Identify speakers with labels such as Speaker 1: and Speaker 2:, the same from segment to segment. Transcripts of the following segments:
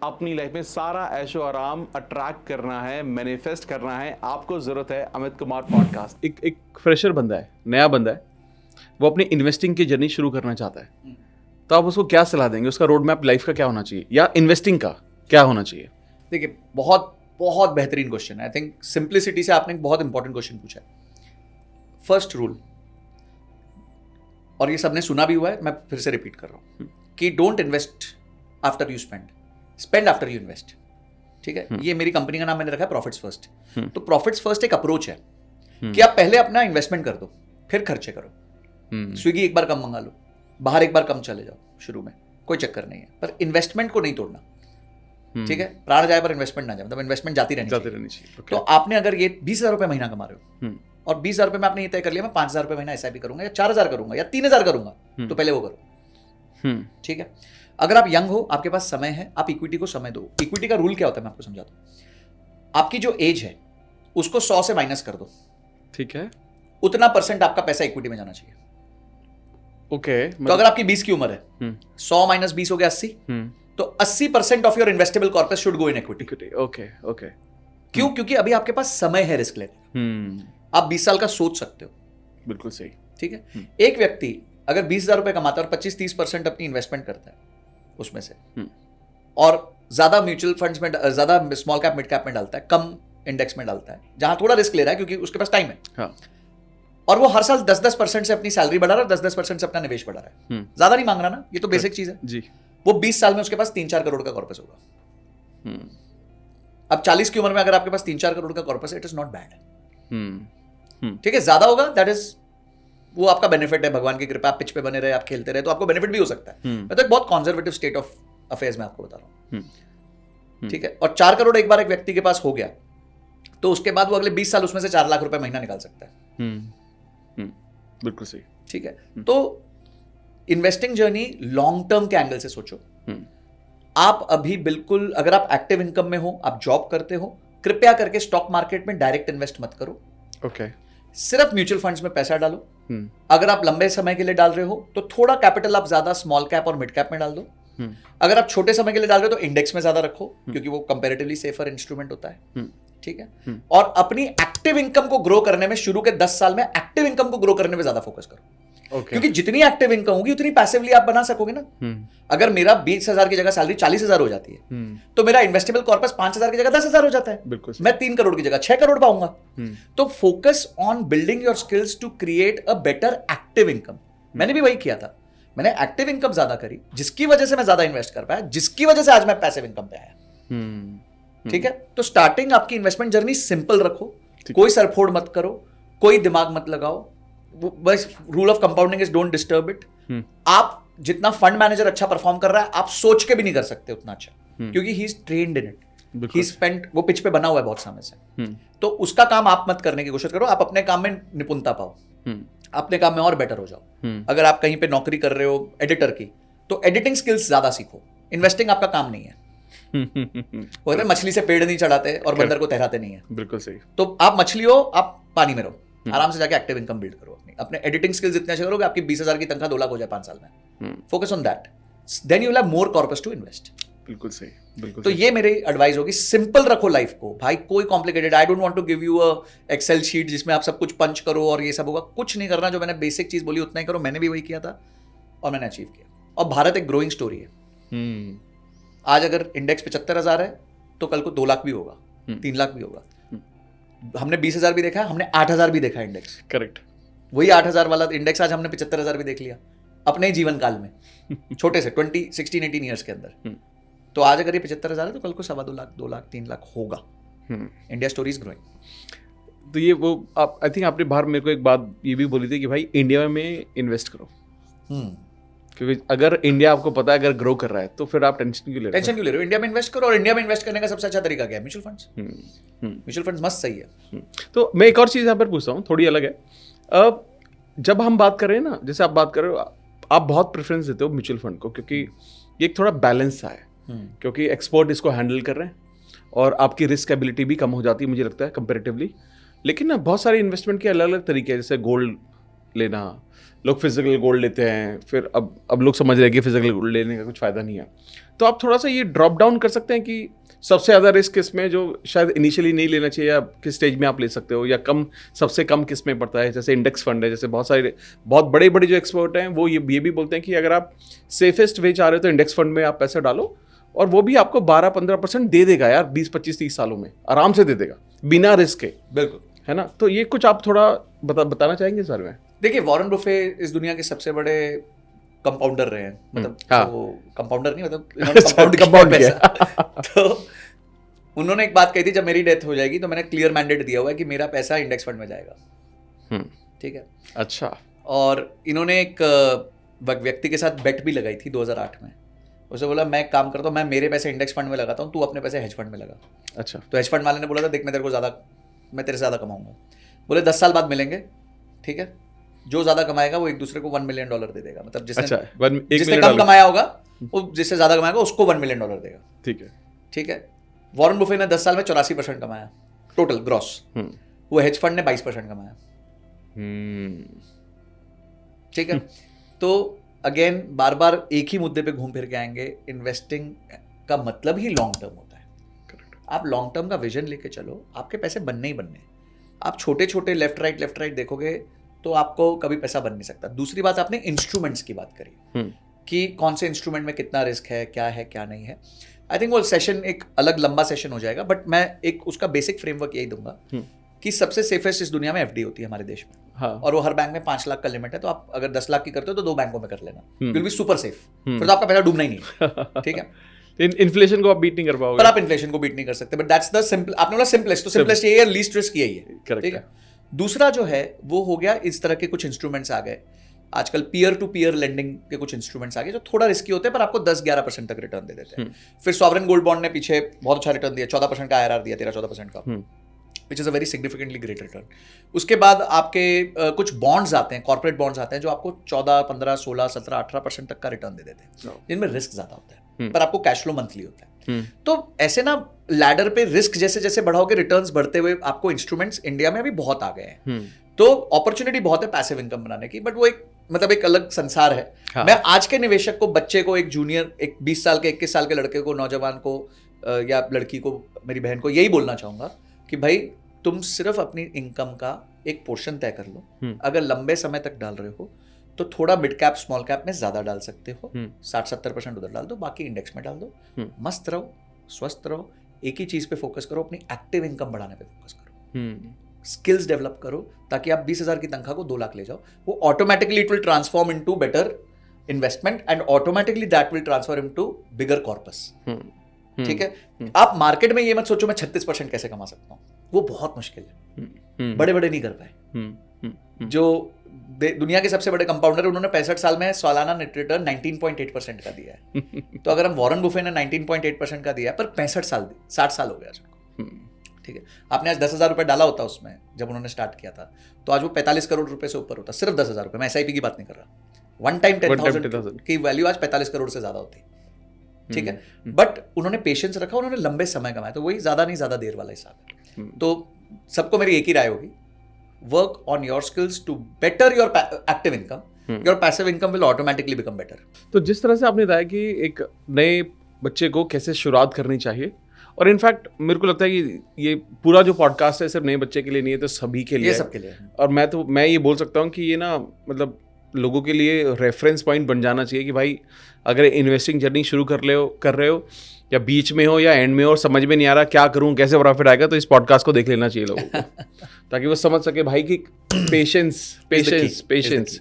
Speaker 1: अपनी लाइफ में सारा ऐशो आराम अट्रैक्ट करना है, मैनिफेस्ट करना है, आपको जरूरत है अमित कुमार पॉडकास्ट। एक फ्रेशर बंदा है, नया बंदा है, वो अपनी इन्वेस्टिंग की जर्नी शुरू करना चाहता है, तो आप उसको क्या सलाह देंगे? उसका रोड मैप लाइफ का क्या होना चाहिए या इन्वेस्टिंग का क्या होना चाहिए?
Speaker 2: देखिए, बहुत बहुत बेहतरीन क्वेश्चन है। आई थिंक सिंप्लिसिटी से आपने एक बहुत इंपॉर्टेंट क्वेश्चन पूछा है। फर्स्ट रूल, और ये सबने सुना भी हुआ है, मैं फिर से रिपीट कर रहा हूं कि don't invest after you spend after you invest. ठीक है, ये मेरी कंपनी का नाम मैंने रखा है प्रॉफिट्स फर्स्ट। तो प्रॉफिट्स फर्स्ट एक अप्रोच है कि आप पहले अपना इन्वेस्टमेंट कर दो, फिर खर्चे करो। स्विगी एक बार कम मंगा लो, बाहर एक बार कम चले जाओ, शुरू में कोई चक्कर नहीं है, पर इन्वेस्टमेंट को नहीं तोड़ना। ठीक है, प्राण जाए पर इन्वेस्टमेंट ना जाए, मतलब इन्वेस्टमेंट जाती रहनी चाहिए। तो आपने अगर ये 20,000 रुपए महीना कमा रहे हो और 20,000 रुपए में आपने ये तय कर लिया मैं 5,000 रुपए महीना SIP करूंगा या 4,000 करूंगा या 3,000 करूंगा, तो पहले वो करो। ठीक है, अगर आप यंग हो, आपके पास समय है, आप इक्विटी को समय दो। इक्विटी का रूल क्या होता है मैं आपको समझाता हूं। आपकी जो एज है उसको 100 से माइनस कर दो।
Speaker 1: ठीक है,
Speaker 2: उतना % आपका पैसा इक्विटी में जाना चाहिए।
Speaker 1: ओके,
Speaker 2: तो अगर आपकी 20 की उम्र है, 100 माइनस 20 हो गया 80, तो 80% of your investable corpus should go in equity.
Speaker 1: Okay okay.
Speaker 2: क्यों? क्योंकि अभी आपके पास समय है रिस्क लेने। आप 20 साल का सोच सकते हो।
Speaker 1: बिल्कुल सही।
Speaker 2: ठीक है, एक व्यक्ति अगर 20,000 रुपए कमाता है और 25-30% अपनी इन्वेस्टमेंट करता है उसमें से, और ज्यादा म्यूचुअल फंड्स में, ज्यादा स्मॉल कैप मिड कैप में डालता है, कम इंडेक्स में डालता है, जहां थोड़ा रिस्क ले रहा है क्योंकि उसके पास टाइम है।
Speaker 1: हाँ।
Speaker 2: और वो हर साल 10-10% से अपनी सैलरी बढ़ा रहा है, 10-10% से अपना निवेश बढ़ा रहा है। ज्यादा नहीं मांग रहा ना, ये तो बेसिक चीज है
Speaker 1: जी।
Speaker 2: वो 20 साल में उसके पास 3-4 करोड़ का कॉर्पस होगा। अब 40 की उम्र में अगर आपके पास 3-4 करोड़ का कॉर्पस है, इट इज नॉट बैड। ठीक है, ज्यादा होगा दैट इज, वो आपका बेनिफिट है, भगवान की कृपा, आप पिच पे बने रहे, आप खेलते रहे, तो आपको बेनिफिट भी हो सकता है। मैं तो एक बहुत कॉन्जर्वेटिव स्टेट ऑफ अफेयर्स में आपको बता रहा हूं। ठीक है, और 4 करोड़ एक बार एक व्यक्ति के पास हो गया तो उसके बाद वो अगले 20 साल उसमें से 4 लाख रुपए महीना निकाल सकता है।
Speaker 1: बिल्कुल सही।
Speaker 2: ठीक है, तो इन्वेस्टिंग जर्नी लॉन्ग टर्म के एंगल से सोचो। आप अभी बिल्कुल, अगर आप एक्टिव इनकम में हो, आप जॉब करते हो, कृपया करके स्टॉक मार्केट में डायरेक्ट इन्वेस्ट मत करो।
Speaker 1: ओके,
Speaker 2: सिर्फ म्यूचुअल फंड्स में पैसा डालो। अगर आप लंबे समय के लिए डाल रहे हो तो थोड़ा कैपिटल आप ज्यादा स्मॉल कैप और मिड कैप में डाल दो। अगर आप छोटे समय के लिए डाल रहे हो तो इंडेक्स में ज्यादा रखो, क्योंकि वो कंपैरेटिवली सेफर इंस्ट्रूमेंट होता है। ठीक है, और अपनी एक्टिव इनकम को ग्रो करने में शुरू के 10 साल में एक्टिव इनकम को ग्रो करने में ज्यादा फोकस करो। क्योंकि जितनी एक्टिव इनकम होगी उतनी पैसिवली आप बना सकोगे ना। अगर मेरा 20,000 की जगह सैलरी 40,000 हो जाती है, तो मेरा इन्वेस्टेबल कॉर्पस 5,000 की जगह 10,000 हो जाता है।
Speaker 1: बिल्कुल।
Speaker 2: मैं 3 करोड़ की जगह 6 करोड़ पाऊंगा। तो focus on building your skills to create a better active income. मैंने भी वही किया था, मैंने एक्टिव इनकम ज्यादा करी, जिसकी वजह से मैं ज्यादा इन्वेस्ट कर पाया, जिसकी वजह से आज मैं पैसिव इनकम पे आया। ठीक है, तो स्टार्टिंग आपकी इन्वेस्टमेंट जर्नी सिंपल रखो, कोई सरफोड़ मत करो, कोई दिमाग मत लगाओ। बस rule of compounding is don't disturb it. आप जितना फंड मैनेजर अच्छा परफॉर्म कर रहा है, आप सोच के भी नहीं कर सकते उतना अच्छा, क्योंकि he is trained in it, he spent, वो पिच पे बना हुआ है बहुत समय से। तो उसका काम आप मत करने की कोशिश करो, आप अपने काम में निपुणता पाओ, अपने काम में और बेटर हो जाओ। अगर आप कहीं पे नौकरी कर रहे हो एडिटर की, तो एडिटिंग स्किल्स ज्यादा सीखो। इन्वेस्टिंग आपका काम नहीं है। वो कहते हैं मछली से पेड़ नहीं चढ़ाते और बंदर को तैराते नहीं है।
Speaker 1: बिल्कुल सही।
Speaker 2: तो आप मछली हो, आप पानी में रहो, आराम से जाके एक्टिव इनकम बिल्ड करो। अपने एडिटिंग स्किल्स इतने अच्छे करोगे, आपकी 20,000 की तनख्वाह 2 लाख हो जाए 5 साल में। Focus on that, then you will have more corpus to invest.
Speaker 1: बिल्कुल सही, बिल्कुल।
Speaker 2: तो ये मेरी एडवाइस होगी, सिंपल रखो लाइफ को भाई, कोई complicated, I don't want to give you a excel sheet जिसमें आप सब कुछ पंच करो और ये सब होगा, कुछ नहीं करना। जो मैंने बेसिक चीज बोली उतना ही करो। मैंने भी वही किया था और मैंने अचीव किया। और भारत एक ग्रोइंग स्टोरी है। आज अगर इंडेक्स 75,000 है तो कल को 2 लाख भी होगा, 3 लाख भी होगा। हमने 20,000 भी देखा है, हमने 8,000 भी देखा है इंडेक्स।
Speaker 1: करेक्ट।
Speaker 2: वही 8,000 वाला इंडेक्स आज हमने 75,000 भी देख लिया अपने ही जीवन काल में, छोटे से 16-18 ईयर्स के अंदर। तो आज अगर ये 75,000 है तो कल को 2.25 लाख, 2 लाख, 3 लाख होगा। India story is growing.
Speaker 1: तो ये वो आप, आई थिंक आपने बाहर मेरे को एक बात ये भी बोली थी कि भाई इंडिया में इन्वेस्ट करो, क्योंकि अगर इंडिया आपको पता है अगर ग्रो कर रहा है तो फिर आप टेंशन क्यों ले रहे हो?
Speaker 2: इंडिया में इन्वेस्ट करो। और इंडिया में इन्वेस्ट करने का सबसे अच्छा तरीका क्या है? Mutual funds. म्यूचुअल फंड्स मस्त सही है।
Speaker 1: तो मैं एक और चीज़ यहाँ पर पूछता हूँ, थोड़ी अलग है। अब जब हम बात कर रहे हैं ना, जैसे आप बात कर रहे हो, आप बहुत प्रेफरेंस देते हो म्यूचुअल फंड को, क्योंकि ये एक थोड़ा बैलेंस सा है, क्योंकि एक्सपर्ट इसको हैंडल कर रहे हैं और आपकी रिस्क एबिलिटी भी कम हो जाती है मुझे लगता है कंपेरेटिवली। लेकिन ना बहुत सारे इन्वेस्टमेंट के अलग अलग तरीके हैं, जैसे गोल्ड लेना, लोग फिजिकल गोल्ड लेते हैं, फिर अब लोग समझ रहे हैं कि फिजिकल गोल्ड लेने का कुछ फ़ायदा नहीं है। तो आप थोड़ा सा ये ड्रॉप डाउन कर सकते हैं कि सबसे ज़्यादा रिस्क किस में, जो शायद इनिशियली नहीं लेना चाहिए, या किस स्टेज में आप ले सकते हो, या सबसे कम किस में पड़ता है? जैसे इंडेक्स फंड है, जैसे बहुत बड़े बड़े जो एक्सपर्ट हैं वो ये भी बोलते हैं कि अगर आप सेफेस्ट वे चाह रहे हो तो इंडेक्स फंड में आप पैसा डालो, और वो भी आपको 12-15% दे देगा यार, 20-25-30 सालों में आराम से दे देगा, बिना रिस्क के।
Speaker 2: बिल्कुल,
Speaker 1: है ना? तो ये कुछ आप थोड़ा बताना चाहेंगे इस बारे में?
Speaker 2: देखिए वॉरेन बफे इस दुनिया के सबसे बड़े कंपाउंडर रहे हैं, मतलब
Speaker 1: हाँ।
Speaker 2: वो कंपाउंडर नहीं, मतलब इन्होंने कंपाउंड किया। तो उन्होंने एक बात कही थी, जब मेरी डेथ हो जाएगी तो मैंने क्लियर मैंडेट दिया हुआ है कि मेरा पैसा इंडेक्स फंड में जाएगा। ठीक है,
Speaker 1: अच्छा।
Speaker 2: और इन्होंने एक व्यक्ति के साथ बेट भी लगाई थी 2008 में। उसे बोला मैं एक काम करता हूँ, मैं मेरे पैसे इंडेक्स फंड में लगाता हूँ, तू अपने पैसे हेज फंड में लगा।
Speaker 1: अच्छा।
Speaker 2: तो हेज फंड वाले ने बोला था देख मैं तेरे से ज़्यादा कमाऊंगा। बोले 10 साल बाद मिलेंगे, ठीक है, जो ज़्यादा कमाएगा वो एक दूसरे को $1 मिलियन दे देगा, मतलब जिसने कम कमाया होगा वो जिससे ज़्यादा कमाएगा उसको $1 मिलियन देगा।
Speaker 1: ठीक है,
Speaker 2: ठीक है। वॉरेन बफे ने 10 साल में 84% कमाया टोटल ग्रॉस, वो हेज फंड ने 22% कमाया। ठीक है। तो अगेन बार बार एक ही मुद्दे पे घूम फिर के आएंगे, इन्वेस्टिंग का मतलब ही लॉन्ग टर्म होता है। आप लॉन्ग टर्म का विजन लेके चलो, आपके पैसे बनने ही बनने। आप छोटे छोटे लेफ्ट राइट देखोगे तो आपको कभी पैसा बन नहीं सकता। दूसरी बात, आपने इंस्ट्रूमेंट्स की बात करी कि कौन से इंस्ट्रूमेंट में कितना रिस्क है क्या नहीं है। आई थिंक वो सेशन एक अलग लंबा सेशन हो जाएगा, बट मैं एक उसका बेसिक फ्रेमवर्क यही दूंगा कि सबसे सेफेस्ट इस दुनिया में एफडी होती है हमारे देश में। हाँ। और वो हर बैंक में 5 लाख का लिमिट है, तो आप अगर 10 लाख की करते हो तो 2 बैंकों में कर लेना, विल बी सुपर सेफ, फिर तो आपका पैसा डूबना ही नहीं। ठीक है।
Speaker 1: इन्फ्लेशन को आप बीट नहीं कर पाओगे,
Speaker 2: पर आप इन्फ्लेशन को बीट नहीं कर सकते, बट दैट्स द सिंपल, आपने बोला सिंपलेस्ट, तो सिंपलेस्ट यही है, लीस्ट रिस्क यही है। ठीक है। दूसरा जो है वो हो गया, इस तरह के कुछ इंस्ट्रूमेंट्स आ गए आजकल, पीयर टू पीयर लेंडिंग के कुछ इंस्ट्रूमेंट्स आ गए जो थोड़ा रिस्की होते हैं पर आपको 10-11% तक रिटर्न दे देते हैं। फिर सॉवरेन गोल्ड बॉन्ड ने पीछे बहुत अच्छा रिटर्न दिया, 14% का IRR दिया, 13-14% का, which is a very significantly great return. उसके बाद आपके कुछ बॉन्ड्स आते हैं, कॉर्पोरेट बॉन्ड्स आते हैं जो आपको 14, 15, 16, 17, 18% तक का रिटर्न दे देते हैं, जिनमें रिस्क ज्यादा होता है पर आपको कैश फ्लो मंथली होता है। तो ऐसे ना लैडर पे रिस्क जैसे जैसे बढ़ाओगे, रिटर्न्स बढ़ते हुए आपको इंस्ट्रूमेंट्स इंडिया में अभी बहुत आ गए हैं। तो अपॉर्चुनिटी बहुत है पैसिव इनकम बनाने की, बट वो एक अलग संसार है। हाँ। मैं आज के निवेशक को, बच्चे को, एक जूनियर, एक 20 साल के 21 साल के लड़के को, नौजवान को या लड़की को, मेरी बहन को यही बोलना चाहूंगा कि भाई तुम सिर्फ अपनी इनकम का एक पोर्शन तय कर लो। अगर लंबे समय तक डाल रहे हो तो थोड़ा मिड कैप स्मॉल कैप में ज्यादा डाल सकते हो, 60-70% उधर डाल दो, बाकी इंडेक्स में डाल दो। मस्त रहो, स्वस्थ रहो, एक ही चीज पे फोकस करो, अपनी एक्टिव इनकम बढ़ाने पे फोकस करो, स्किल्स डेवलप करो, ताकि आप 20,000 की तनख्वाह को 2 लाख ले जाओ। वो automatically it will transform into better investment and automatically that will transfer into bigger corpus. ठीक है। आप मार्केट में ये मत सोचो मैं 36% कैसे कमा सकता हूँ, वो बहुत मुश्किल है, बड़े बड़े नहीं कर पाए। जो दुनिया के सबसे बड़े कंपाउंडर, उन्होंने 65 साल में सालाना नेट रिटर्न 19.8% का दिया है। तो अगर हम वॉरेन बफे ने 19.8% का दिया है, पर 60 साल हो गया। ठीक है। आपने आज 10,000 रुपए डाला होता उसमें जब उन्होंने स्टार्ट किया था, तो आज वो 45 करोड़ रुपए से ऊपर होता, सिर्फ 10,000 रुपए। मैं SIP की बात नहीं कर रहा, वन टाइम 10,000 की वैल्यू आज 45 करोड़ से ज्यादा होती। ठीक है। बट उन्होंने पेशेंस रखा, उन्होंने लंबे समय कमाया, तो वही ज्यादा नहीं ज्यादा देर वाला हिसाब है। तो सबको मेरी एक ही राय होगी, work on your skills to better your active income, your passive income will automatically become better.
Speaker 1: तो जिस तरह से आपने बताया कि एक नए बच्चे को कैसे शुरुआत करनी चाहिए, और इनफैक्ट मेरे को लगता है कि ये पूरा जो पॉडकास्ट है सिर्फ नए बच्चे के लिए नहीं है, तो सभी के लिए,
Speaker 2: सबके लिए।
Speaker 1: और मैं ये बोल सकता हूँ कि ये ना मतलब लोगों के लिए रेफरेंस पॉइंट बन जाना चाहिए कि भाई अगर इन्वेस्टिंग जर्नी शुरू कर रहे हो या बीच में हो या एंड में हो और समझ में नहीं आ रहा क्या करूं, कैसे प्रॉफिट आएगा, तो इस पॉडकास्ट को देख लेना चाहिए लोगों को ताकि वो समझ सके भाई कि पेशेंस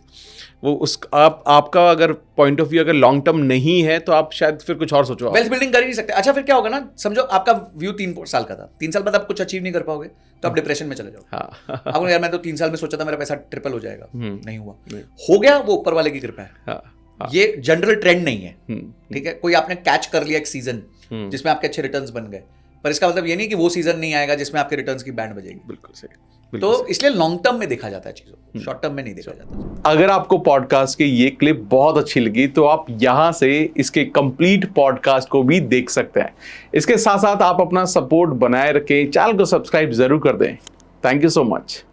Speaker 1: वो आपका अगर पॉइंट ऑफ व्यू अगर लॉन्ग टर्म नहीं है तो आप शायद फिर कुछ और सोचो,
Speaker 2: वेल्थ बिल्डिंग कर ही नहीं सकते। अच्छा फिर क्या होगा ना, समझो आपका व्यू 3 साल का था, 3 साल बाद आप कुछ अचीव नहीं कर पाओगे तो आप डिप्रेशन में चले जाओ। हाँ। आपको यार मैं तो 3 साल में सोचा था मेरा पैसा ट्रिपल हो जाएगा, नहीं हुआ, हो गया, वो ऊपर वाले की कृपा है। हाँ। ये जनरल ट्रेंड नहीं है। ठीक है। कोई आपने कैच कर लिया एक सीजन जिसमें आपके अच्छे रिटर्न्स बन गए, पर इसका मतलब ये नहीं कि वो सीजन नहीं आएगा जिसमें आपके रिटर्न्स की बैंड बजेगी।
Speaker 1: बिल्कुल सही।
Speaker 2: तो इसलिए लॉन्ग टर्म में देखा जाता है चीजों को, शॉर्ट टर्म में नहीं देखा जाता।
Speaker 1: अगर आपको पॉडकास्ट की ये क्लिप बहुत अच्छी लगी तो आप यहाँ से इसके कंप्लीट पॉडकास्ट को भी देख सकते हैं। इसके साथ साथ आप अपना सपोर्ट बनाए रखें, चैनल को सब्सक्राइब जरूर कर दें। Thank you so much.